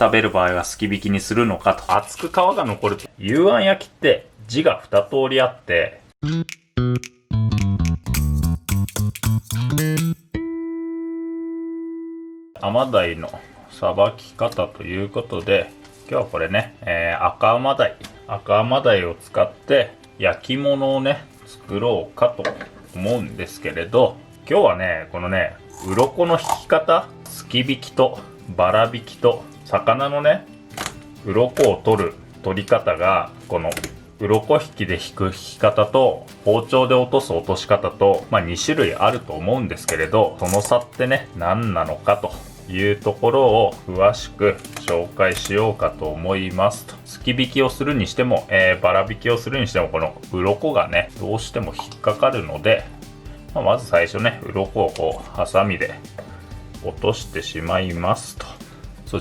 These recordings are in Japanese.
食べる場合はすき引きにするのかと。厚く皮が残る。幽庵焼きって字が2通りあって、アマダイのさばき方ということで、今日はこれね、赤アマダイを使って焼き物をね作ろうかと思うんですけれど、今日はねこのね鱗の引き方、すき引きとバラ引きと、魚のね鱗を取り方が、この鱗引きで引く引き方と包丁で落とす落とし方と、2種類あると思うんですけれど、その差ってね何なのかというところを詳しく紹介しようかと思いますと。すき引きをするにしても、バラ引きをするにしても、この鱗がねどうしても引っかかるので、まず最初ね鱗をこうハサミで落としてしまいますと。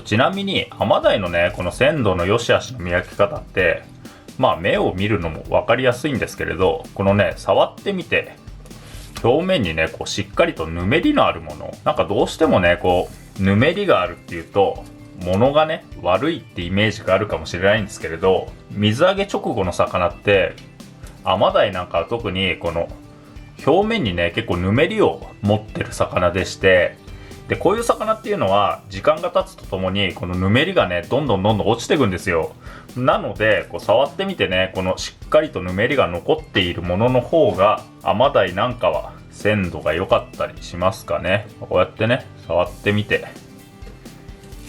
ちなみにアマダイのねこの鮮度の良し悪しの見分け方って、目を見るのも分かりやすいんですけれど、このね触ってみて表面にねこうしっかりとぬめりのあるもの、なんかどうしてもねこうぬめりがあるっていうと物がね悪いってイメージがあるかもしれないんですけれど、水揚げ直後の魚ってアマダイなんかは特にこの表面にね結構ぬめりを持ってる魚でして、でこういう魚っていうのは時間が経つとともにこのぬめりがねどんどん落ちていくんですよ。なのでこう触ってみてね、このしっかりとぬめりが残っているものの方がアマダイなんかは鮮度が良かったりしますかね。こうやってね触ってみて、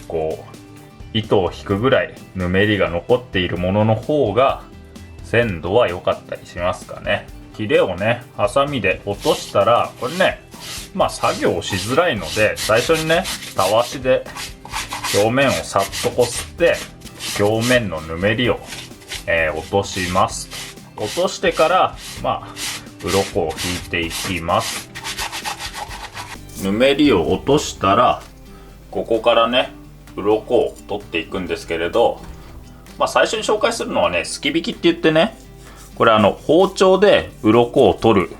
こう糸を引くぐらいぬめりが残っているものの方が鮮度は良かったりしますかね。ヒレをねハサミで落としたら、これね作業しづらいので、最初にねたわしで表面をさっとこすって表面のぬめりを、落とします。落としてから鱗を引いていきます。ぬめりを落としたら、ここからね鱗を取っていくんですけれど、最初に紹介するのはねすき引きって言ってね、これ包丁で鱗を取る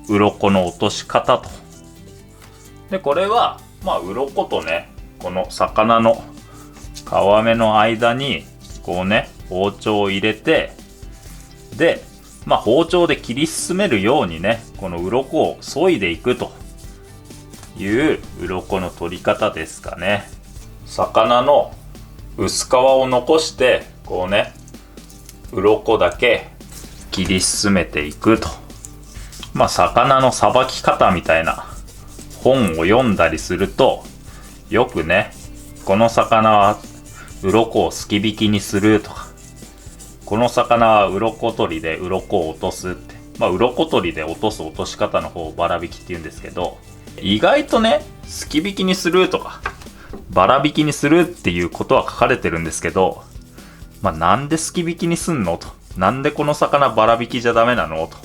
鱗の落とし方と。でこれは鱗とねこの魚の皮目の間にこうね包丁を入れて、で包丁で切り進めるようにねこの鱗を削いでいくという鱗の取り方ですかね。魚の薄皮を残してこうね鱗だけ切り進めていくと。魚のさばき方みたいな本を読んだりすると、よくねこの魚は鱗をすき引きにするとか、この魚は鱗取りで鱗を落とすって、鱗取りで落とす落とし方の方をバラ引きって言うんですけど、意外とねすき引きにするとかバラ引きにするっていうことは書かれてるんですけど、なんですき引きにすんのと、なんでこの魚バラ引きじゃダメなのと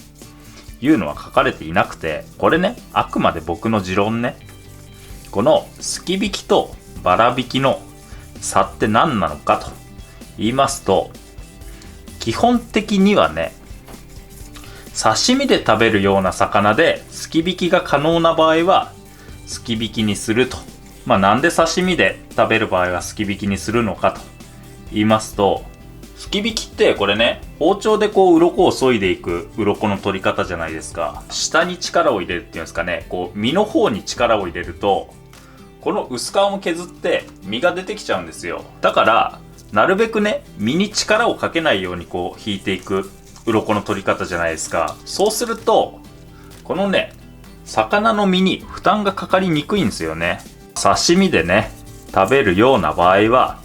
いうのは書かれていなくて、これねあくまで僕の持論ね。このすき引きとバラ引きの差って何なのかと言いますと、基本的にはね刺身で食べるような魚ですき引きが可能な場合はすき引きにすると。なんで刺身で食べる場合はすき引きにするのかと言いますと、すき引きってこれね包丁でこう鱗を削いでいく鱗の取り方じゃないですか。下に力を入れるっていうんですかね、こう身の方に力を入れるとこの薄皮も削って身が出てきちゃうんですよ。だからなるべくね身に力をかけないようにこう引いていく鱗の取り方じゃないですか。そうするとこのね魚の身に負担がかかりにくいんですよね。刺身でね食べるような場合は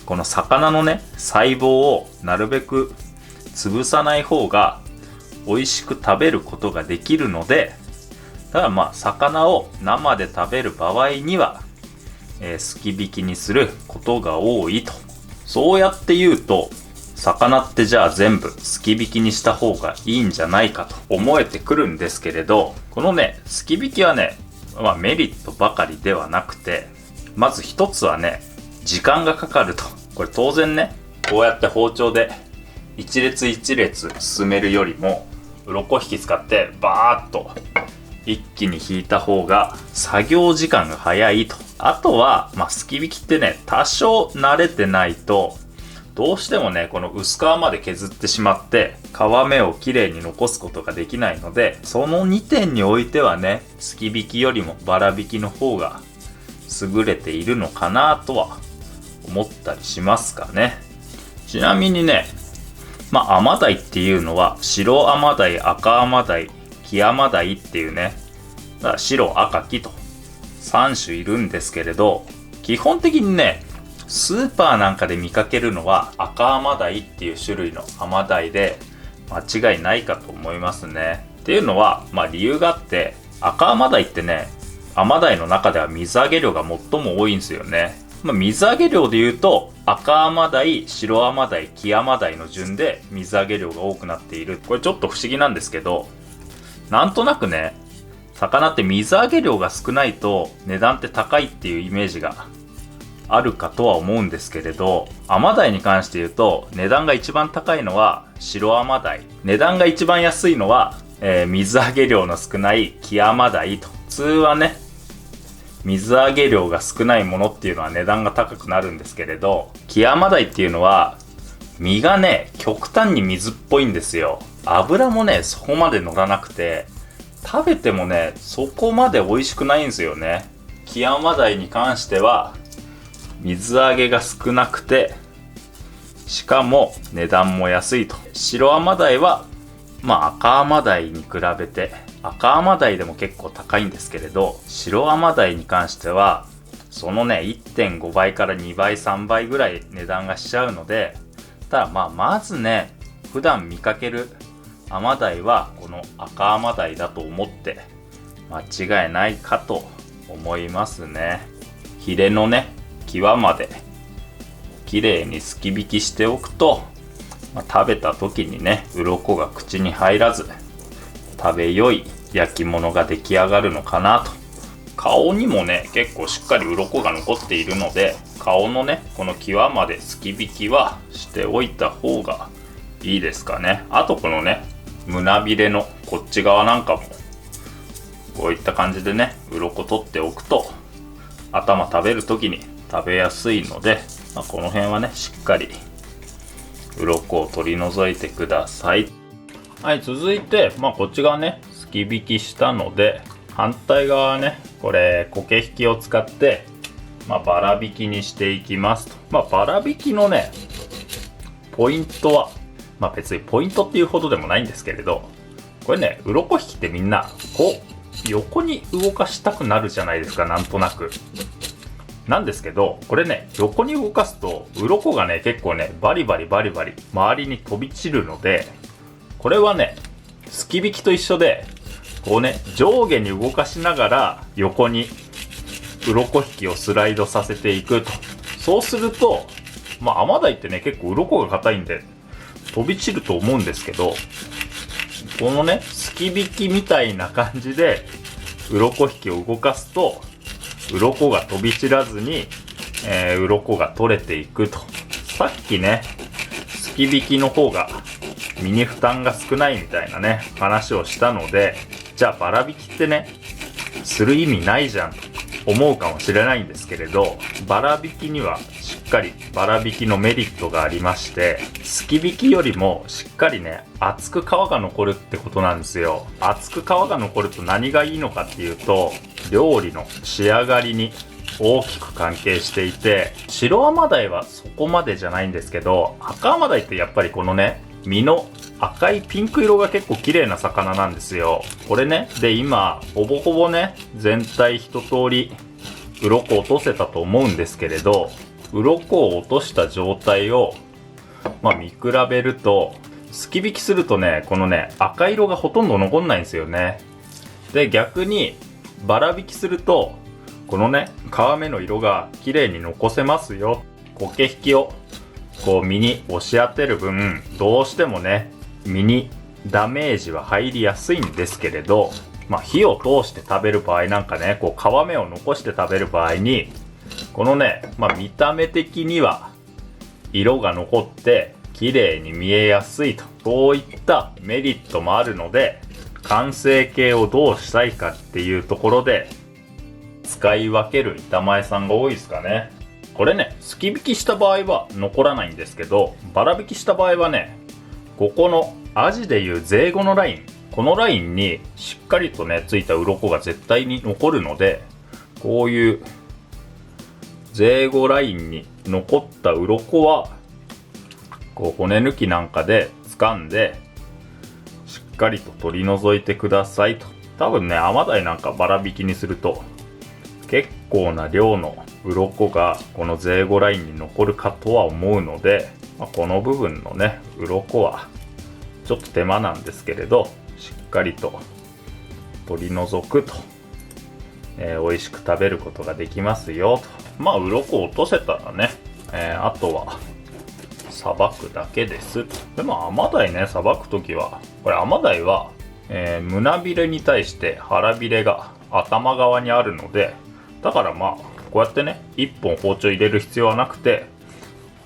この魚のね細胞をなるべく潰さない方が美味しく食べることができるので、ただ魚を生で食べる場合には、すき引きにすることが多いと。そうやって言うと魚ってじゃあ全部すき引きにした方がいいんじゃないかと思えてくるんですけれど、このねすき引きはねメリットばかりではなくて、まず一つはね時間がかかると。これ当然ねこうやって包丁で一列一列進めるよりも鱗引き使ってバーッと一気に引いた方が作業時間が早いと。あとは、すき引きってね、多少慣れてないと、どうしてもね、この薄皮まで削ってしまって、皮目をきれいに残すことができないので、その2点においてはね、すき引きよりもバラ引きの方が優れているのかなとは思ったりしますかね。ちなみにね、アマダイっていうのは、白アマダイ、赤アマダイ、黄アマダイっていうね、だから白、赤、黄と3種いるんですけれど、基本的にね、スーパーなんかで見かけるのは赤アマダイっていう種類のアマダイで間違いないかと思いますね。っていうのは、理由があって、赤アマダイってね、アマダイの中では水揚げ量が最も多いんですよね。水揚げ量で言うと赤アマダイ、白アマダイ、黄アマダイの順で水揚げ量が多くなっている。これちょっと不思議なんですけど、なんとなくね、魚って水揚げ量が少ないと値段って高いっていうイメージがあるかとは思うんですけれど、アマダイに関して言うと値段が一番高いのは白アマダイ、値段が一番安いのは、水揚げ量の少ない黄アマダイと。普通はね、水揚げ量が少ないものっていうのは値段が高くなるんですけれど、黄アマダイっていうのは身がね、極端に水っぽいんですよ。油もね、そこまで乗らなくて、食べてもね、そこまで美味しくないんですよね。黄アマダイに関しては水揚げが少なくて、しかも値段も安いと。白アマダイは赤アマダイに比べて、赤アマダイでも結構高いんですけれど、白アマダイに関してはそのね 1.5 倍から2倍3倍ぐらい値段がしちゃうので、ただまずね、普段見かけるアマダイはこの赤アマダイだと思って間違いないかと思いますね。ヒレのね、際まできれいにすき引きしておくと、食べた時にね、鱗が口に入らず食べよい焼き物が出来上がるのかなと。顔にもね、結構しっかり鱗が残っているので、顔のね、この際まですき引きはしておいた方がいいですかね。あとこのね、胸びれのこっち側なんかもこういった感じでね、鱗取っておくと頭食べる時に食べやすいので、この辺はね、しっかり鱗を取り除いてください。はい、続いてこっち側ね、すき引きしたので、反対側はね、これ苔引きを使ってバラ引きにしていきますと。バラ引きのね、ポイントは別にポイントっていうほどでもないんですけれど、これね、鱗引きってみんなこう横に動かしたくなるじゃないですか、なんとなく。なんですけど、これね、横に動かすと鱗がね、結構ね、バリバリ周りに飛び散るので、これはね、すき引きと一緒で、こうね、上下に動かしながら横に鱗引きをスライドさせていくと。そうするとアマダイってね、結構鱗が硬いんで飛び散ると思うんですけど、このね、すき引きみたいな感じで鱗引きを動かすと鱗が飛び散らずに、鱗が取れていくと。さっきね、すき引きの方が身に負担が少ないみたいなね、話をしたので、じゃあバラ引きってね、する意味ないじゃんと思うかもしれないんですけれど、バラ引きにはしっかりバラ引きのメリットがありまして、すき引きよりもしっかりね、厚く皮が残るってことなんですよ。厚く皮が残ると何がいいのかっていうと、料理の仕上がりに大きく関係していて、白アマダイはそこまでじゃないんですけど、赤アマダイってやっぱりこのね、身の赤いピンク色が結構綺麗な魚なんですよ。これね、で今ほぼほぼね、全体一通り鱗落とせたと思うんですけれど、鱗を落とした状態を見比べると、すき引きするとね、このね、赤色がほとんど残んないんですよね。で逆にバラ引きすると、このね、皮目の色が綺麗に残せますよ。苔引きをこう身に押し当てる分、どうしてもね、身にダメージは入りやすいんですけれど、火を通して食べる場合なんかね、こう皮目を残して食べる場合に、このね、見た目的には色が残って綺麗に見えやすいと、そういったメリットもあるので、完成形をどうしたいかっていうところで使い分ける板前さんが多いですかね。これね、すき引きした場合は残らないんですけど、バラ引きした場合はね、ここのアジでいう税後のライン、このラインにしっかりとねついた鱗が絶対に残るので、こういう税後ラインに残った鱗はこう骨抜きなんかで掴んでしっかりと取り除いてくださいと。多分ね、甘鯛なんかバラ引きにすると結構な量の鱗がこの税後ラインに残るかとは思うので、この部分のね鱗はちょっと手間なんですけれど、しっかりと取り除くと、美味しく食べることができますよと。鱗落とせたらね、あとはさばくだけです。でも甘鯛ね、さばくときはこれ甘鯛は、胸びれに対して腹びれが頭側にあるので、だからこうやってね一本包丁入れる必要はなくて、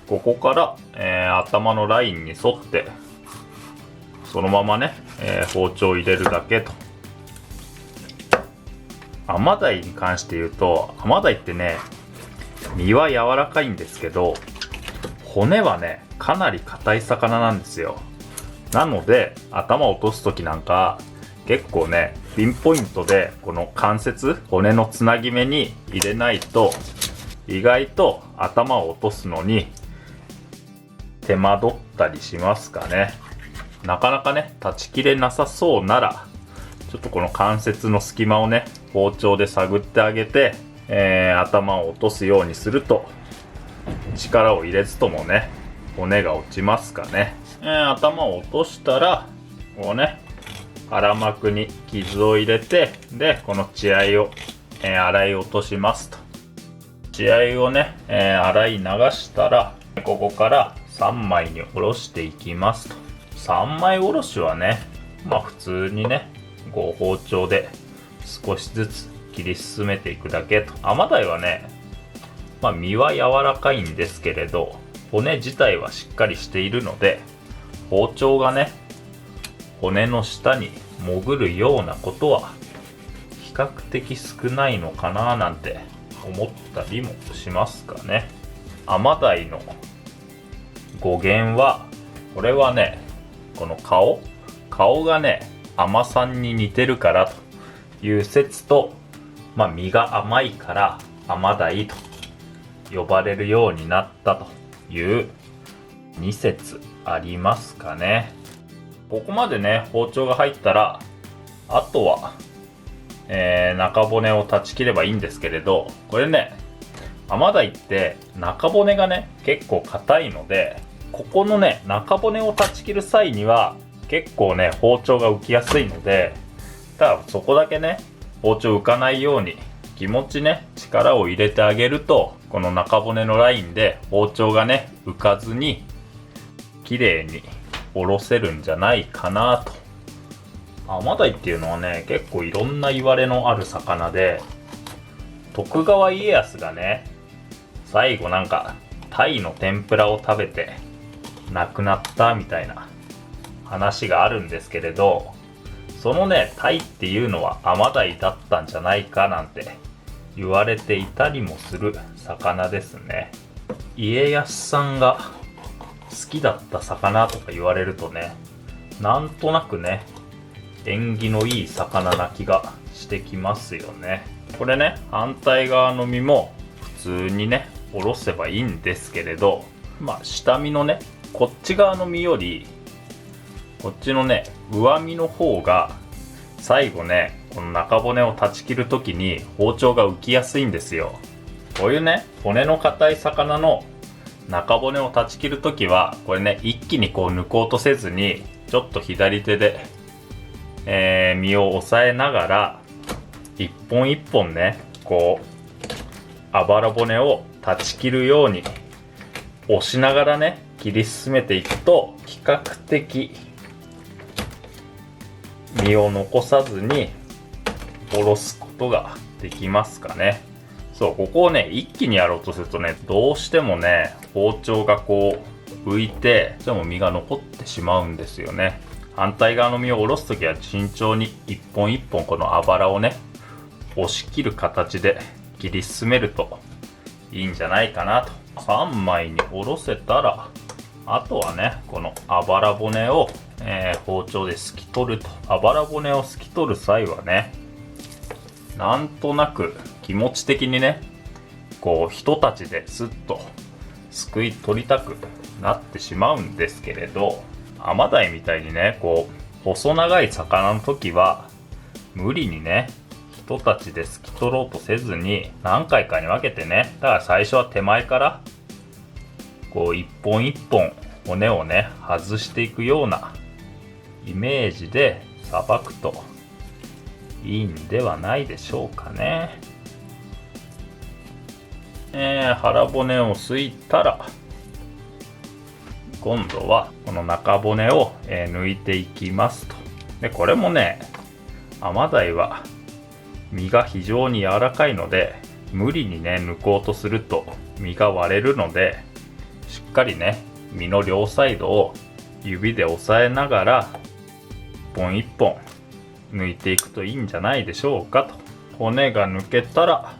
ここから、頭のラインに沿ってそのままね、包丁を入れるだけと。甘鯛に関して言うと、甘鯛ってね身は柔らかいんですけど骨はねかなり硬い魚なんですよ。なので頭を落とす時なんか結構ねピンポイントでこの関節、骨のつなぎ目に入れないと意外と頭を落とすのに手間取ったりしますかね。なかなかね断ち切れなさそうなら、ちょっとこの関節の隙間をね包丁で探ってあげて、頭を落とすようにすると力を入れずともね骨が落ちますかね。頭を落としたらこうね腹膜に傷を入れて、でこの血合いを、洗い落としますと。血合いをね、洗い流したらここから3枚におろしていきますと。3枚おろしはね普通にねこう包丁で少しずつ切り進めていくだけと。甘鯛はね身は柔らかいんですけれど骨自体はしっかりしているので、包丁がね骨の下に潜るようなことは比較的少ないのかななんて思ったりもしますかね。甘鯛の語源は、これはねこの顔がね甘さんに似てるからという説と、身が甘いから甘鯛と呼ばれるようになったという2説ありますかね。ここまでね包丁が入ったらあとは、中骨を断ち切ればいいんですけれど、これね甘鯛って中骨がね結構硬いので、ここのね中骨を断ち切る際には結構ね包丁が浮きやすいので、ただそこだけね包丁浮かないように気持ちね力を入れてあげると、この中骨のラインで包丁がね浮かずに綺麗におろせるんじゃないかなと。甘鯛っていうのはね結構いろんな言われのある魚で、徳川家康がね最後なんか鯛の天ぷらを食べて亡くなったみたいな話があるんですけれど、そのね鯛っていうのは甘鯛だったんじゃないかなんて言われていたりもする魚ですね。家康さんが好きだった魚とか言われるとね、なんとなくね縁起のいい魚な気がしてきますよね。これね反対側の身も普通にねおろせばいいんですけれど、下身のねこっち側の身よりこっちのね上身の方が最後ねこの中骨を断ち切る時に包丁が浮きやすいんですよ。こういうね骨の硬い魚の中骨を断ち切る時はこれね一気にこう抜こうとせずに、ちょっと左手で、身を押さえながら一本一本ねこうあばら骨を断ち切るように押しながらね切り進めていくと、比較的身を残さずにおろすことができますかね。そう、ここをね一気にやろうとするとねどうしてもね包丁がこう浮いて、でも身が残ってしまうんですよね。反対側の身をおろすときは慎重に一本一本このあばらをね押し切る形で切り進めるといいんじゃないかなと。3枚におろせたら、あとはね、このあばら骨を、包丁ですき取ると。あばら骨をすき取る際はね、なんとなく気持ち的にね、こうひとたちですっとすくい取りたくなってしまうんですけれど、アマダイみたいにね、こう細長い魚の時は無理にね、ひとたちですき取ろうとせずに、何回かに分けてね、だから最初は手前からこう一本一本骨をね外していくようなイメージでさばくといいんではないでしょうかね。腹骨をすいたら、今度はこの中骨を、抜いていきますと。でこれもね、アマダイは身が非常に柔らかいので、無理にね抜こうとすると身が割れるので、しっかりね身の両サイドを指で押さえながら一本一本抜いていくといいんじゃないでしょうかと。骨が抜けたら、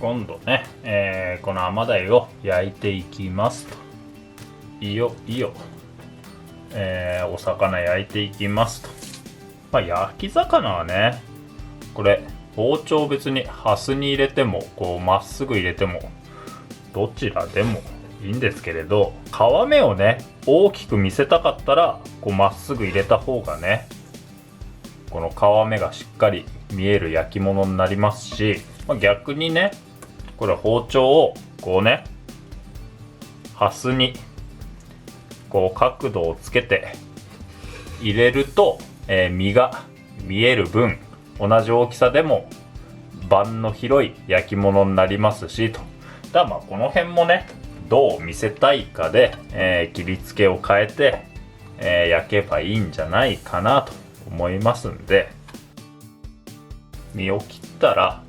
今度ね、このアマダイを焼いていきますと。いいよいいよ、お魚焼いていきますと。焼き魚はね、これ包丁別にハスに入れてもこうまっすぐ入れてもどちらでもいいんですけれど、皮目をね大きく見せたかったらこうまっすぐ入れた方がね、この皮目がしっかり見える焼き物になりますし、逆にね、これ包丁をこうねハスにこう角度をつけて入れると、身が見える分同じ大きさでも盤の広い焼き物になりますしと。だからこの辺もね、どう見せたいかで、切り付けを変えて、焼けばいいんじゃないかなと思いますんで、身を切ったら、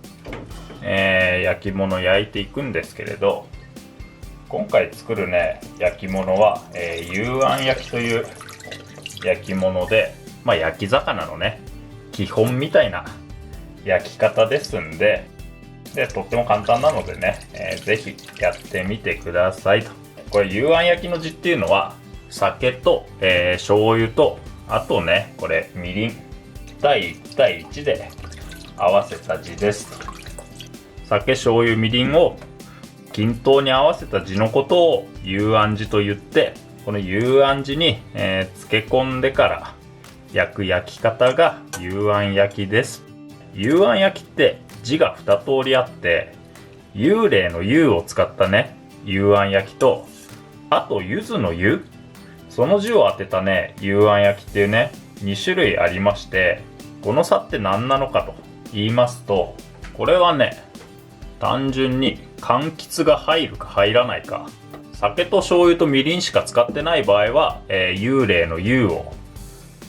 焼き物焼いていくんですけれど、今回作るね焼き物は、幽庵焼きという焼き物で、焼き魚のね基本みたいな焼き方ですんで、とっても簡単なのでね、ぜひやってみてくださいと。これ幽庵焼きの字っていうのは酒と、醤油と、あとねこれみりん1対1対1で合わせた字ですと。酒醤油みりんを均等に合わせた字のことを幽庵字と言って、この幽庵字に、漬け込んでから焼く焼き方が幽庵焼きです。幽庵焼きって字が2通りあって、幽霊の幽を使ったね幽庵焼きと、あと柚子の柚、その字を当てたね幽庵焼きっていうね2種類ありまして、この差って何なのかと言いますと、これはね単純に柑橘が入るか入らないか。酒と醤油とみりんしか使ってない場合は、幽霊の幽を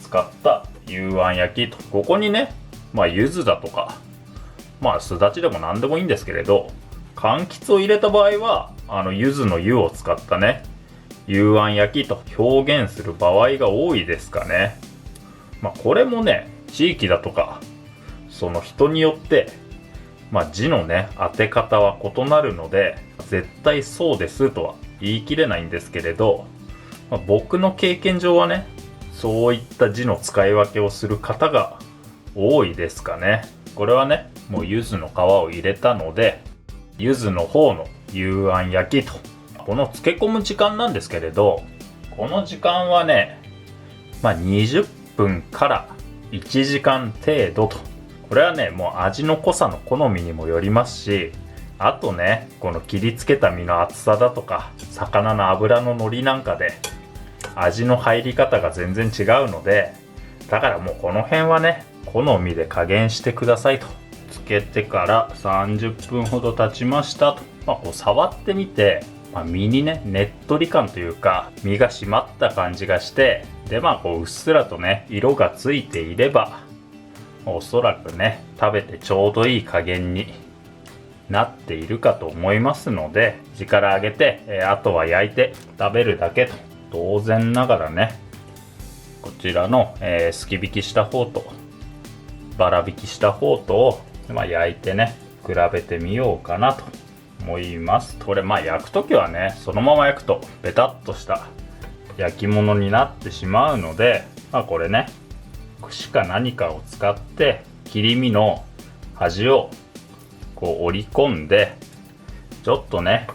使った幽庵焼きと。ここにね柚子だとかすだちでも何でもいいんですけれど、柑橘を入れた場合は柚子の柚を使ったね幽庵焼きと表現する場合が多いですかね。これもね地域だとかその人によって字のね当て方は異なるので、絶対そうですとは言い切れないんですけれど、僕の経験上はねそういった字の使い分けをする方が多いですかね。これはねもう柚子の皮を入れたので、柚子の方の幽庵焼きと。この漬け込む時間なんですけれど、この時間はね20分から1時間程度と。これはねもう味の濃さの好みにもよりますし、あとねこの切りつけた身の厚さだとか魚の脂の乗りなんかで味の入り方が全然違うので、だからもうこの辺はね好みで加減してくださいと。つけてから30分ほど経ちましたと。こう触ってみて、身にねねっとり感というか身が締まった感じがして、でこううっすらとね色がついていれば、おそらくね食べてちょうどいい加減になっているかと思いますので、火から上げて、あとは焼いて食べるだけと。当然ながらねこちらの、すき引きした方とバラ引きした方とを、焼いてね比べてみようかなと思います。これ焼くときはね、そのまま焼くとベタっとした焼き物になってしまうので、これね、串か何かを使って切り身の端をこう折り込んで、ちょっとね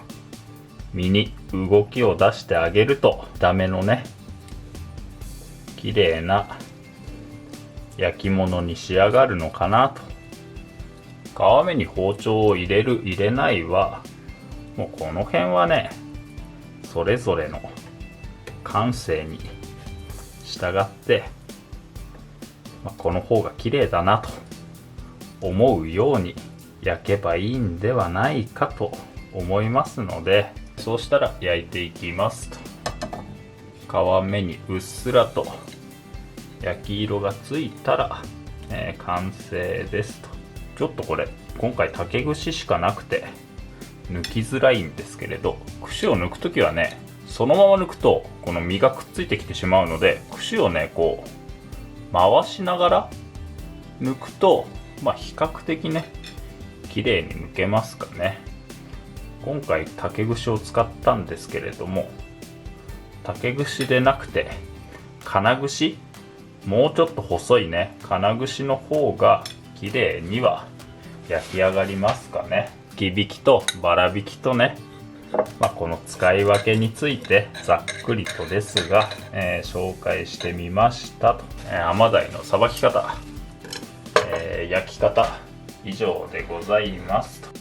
身に動きを出してあげると見た目のね綺麗な焼き物に仕上がるのかなと。皮目に包丁を入れる入れないはもうこの辺はねそれぞれの感性に従って、この方が綺麗だなと思うように焼けばいいんではないかと思いますので、そうしたら焼いていきますと。皮目にうっすらと焼き色がついたら、完成ですと。ちょっとこれ今回竹串しかなくて抜きづらいんですけれど、串を抜くときはね、そのまま抜くとこの身がくっついてきてしまうので、串をねこう回しながら抜くと比較的ね綺麗に抜けますかね。今回竹串を使ったんですけれども、竹串でなくて金串、もうちょっと細いね金串の方が綺麗には焼き上がりますかね。木引きとバラ引きとね、この使い分けについてざっくりとですが、紹介してみましたと。アマダイのさばき方、焼き方以上でございますと。